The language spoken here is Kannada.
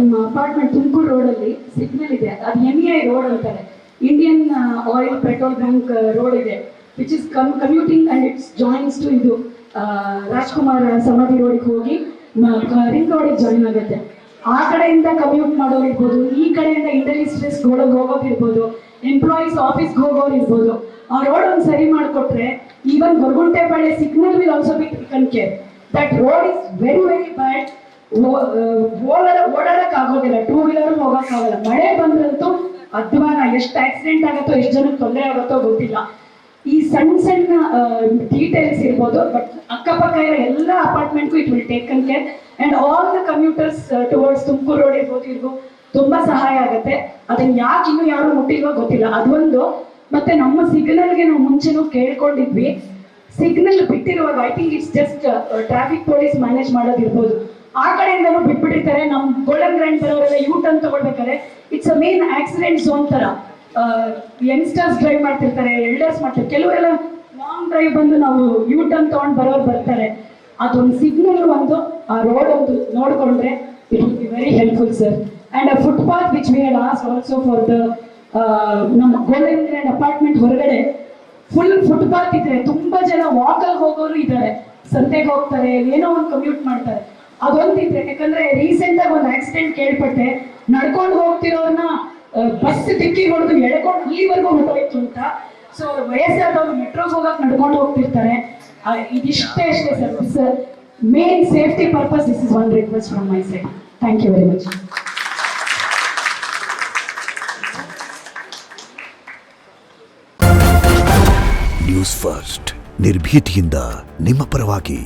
ನಮ್ಮ ಅಪಾರ್ಟ್ಮೆಂಟ್ ತುಮಕೂರು ರೋಡಲ್ಲಿ ಸಿಗ್ನಲ್ ಇದೆ, ಅದು MEI ರೋಡ್ ಅಂತಾರೆ, Indian oil petrol bank road ಇದೆ, which is commuting and it's joins to ಇದು ರಾಜ್ಕುಮಾರ್ ಸಮಾಧಿ ರೋಡಿಗೆ ಹೋಗಿ ರಿಂಗ್ ರೋಡಿಗೆ ಜಾಯಿನ್ ಆಗುತ್ತೆ. ಆ ಕಡೆಯಿಂದ ಕಮ್ಯೂಟ್ ಮಾಡೋರು ಇರ್ಬೋದು, ಈ ಕಡೆಯಿಂದ ಇಂಡಸ್ಟ್ರೀಸ್ ಗೋಳಿಗೆ ಹೋಗೋದಿರ್ಬೋದು, ಎಂಪ್ಲಾಯೀಸ್ ಆಫೀಸ್ಗೆ ಹೋಗೋರು ಇರ್ಬೋದು. ಆ ರೋಡ್ ಒಂದು ಸರಿ ಮಾಡಿಕೊಟ್ರೆ even Goraguntepalya signal will also be taken care. That road is very very bad. ಓಡಾಡಕ್ ಆಗೋದಿಲ್ಲ, ಟೂ ವೀಲರ್ ಹೋಗಕ್ಕಾಗಲ್ಲ. ಮಳೆ ಬಂದ್ರಂತೂ ಅಧ್ವಾನ, ಎಷ್ಟು ಆಕ್ಸಿಡೆಂಟ್ ಆಗುತ್ತೋ, ಎಷ್ಟು ಜನಕ್ಕೆ ತೊಂದರೆ ಆಗುತ್ತೋ ಗೊತ್ತಿಲ್ಲ. ಈ ಸಣ್ಣ ಸಣ್ಣ ಡೀಟೇಲ್ಸ್ ಇರ್ಬೋದು, ಬಟ್ ಅಕ್ಕಪಕ್ಕ ಇರೋ ಎಲ್ಲ ಅಪಾರ್ಟ್ಮೆಂಟ್ಗೂ it will taken care and all the commuters towards Tumakuru road ಇರ್ಬೋದು ತುಂಬಾ ಸಹಾಯ ಆಗುತ್ತೆ. ಅದನ್ನ ಯಾಕೆ ಇನ್ನೂ ಯಾರು ಮುಟ್ಟಿಲ್ವೋ ಗೊತ್ತಿಲ್ಲ, ಅದೊಂದು. ಮತ್ತೆ ನಮ್ಮ ಸಿಗ್ನಲ್ಗೆ ನಾವು ಮುಂಚೆನೂ ಕೇಳ್ಕೊಂಡಿದ್ವಿ, ಸಿಗ್ನಲ್ ಬಿಟ್ಟಿರುವಾಗ I think it's just traffic police manage ಮಾಡೋದಿರ್ಬೋದು, ಆ ಕಡೆಯಿಂದನೂ ಬಿಟ್ಬಿಟ್ಟಿರ್ತಾರೆ. ನಮ್ಮ ಗೋಲ್ಡನ್ ಗ್ರ್ಯಾಂಡ್ ಬರೋರೆಲ್ಲ ಯೂ ಟರ್ನ್ ತಗೊಳ್ಬೇಕಾದ್ರೆ it's a main accident zone ತರ. ಯಂಗ್ಸ್ಟರ್ಸ್ ಡ್ರೈವ್ ಮಾಡ್ತಿರ್ತಾರೆ, ಎಲ್ಡರ್ಸ್ ಮಾಡ್ತಾರೆ, ಕೆಲವರೆಲ್ಲ ಲಾಂಗ್ ಡ್ರೈವ್ ಬಂದು ನಾವು ಯೂ ಟರ್ನ್ ತಗೊಂಡು ಬರೋರು ಬರ್ತಾರೆ. ಅದೊಂದು ಸಿಗ್ನಲ್ ಒಂದು, ಆ ರೋಡ್ ಒಂದು ನೋಡ್ಕೊಂಡ್ರೆ it will be very helpful sir. And a footpath which we had asked also for the ನಮ್ಮ ಗೋಲ್ಡನ್ ಗ್ರ್ಯಾಂಡ್ ಅಪಾರ್ಟ್ಮೆಂಟ್ ಹೊರಗಡೆ ಫುಲ್ ಫುಟ್ಪಾತ್ ಇದ್ರೆ ತುಂಬಾ ಜನ ವಾಕಲ್ಲಿ ಹೋಗೋರು ಇದ್ದಾರೆ, ಸಂತೆಗೆ ಹೋಗ್ತಾರೆ, ಏನೋ ಒಂದು ಕಮ್ಯೂಟ್ ಮಾಡ್ತಾರೆ. ಅದೊಂದಿದ್ರೆ, ಯಾಕಂದ್ರೆ ರೀಸೆಂಟ್ ಆಗಿ ಒಂದು ಆಕ್ಸಿಡೆಂಟ್ ಕೇಳ್ಪಟ್ಟೆ, ನಡ್ಕೊಂಡು ಹೋಗ್ತಿರೋರ್ನ ಬಸ್ ಡಿಕ್ಕಿ ಹೊಡೆದು ಎಳ್ಕೊಂಡು ಇಲ್ಲಿವರೆಗೂ ಹೊರಟೋಯ್ತು ಅಂತ. ಸೊ ವಯಸ್ಸಾದವ್ರು ಮೆಟ್ರೋಗೆ ಹೋಗಕ್ ನಡ್ಕೊಂಡು ಹೋಗ್ತಿರ್ತಾರೆ. ಇದಿಷ್ಟೇ sir, main safety purpose. This is one request from my side. Thank you very much. News first, ನಿರ್ಭೀತಿಯಿಂದ ನಿಮ್ಮ ಪರವಾಗಿ.